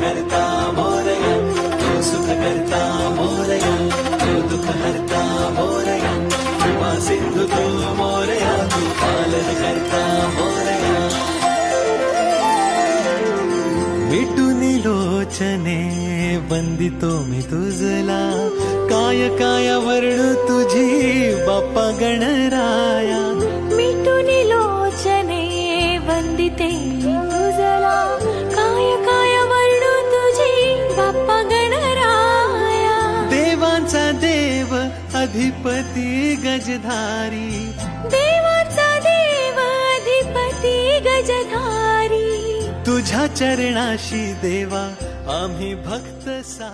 करता मोरया, तू सुख करता मोरया, तू दुःख हरता मोरया, कृपा सिंधू तू मोरया, तू पालन करता मोरया. मिटून लोचने वंदितो मी तुझला, काय काय वर्णू तुझी बाप्पा गणराया. मिटून लोचने वंदिते तुझला, काय काय वर्णू तुझी बाप्पा गणराया. देवांचा देव अधिपती गजधारी, देवाचा देव अधिपती गजधारी. तुझ्या चरणाशी देवा आम्ही भक्त सा.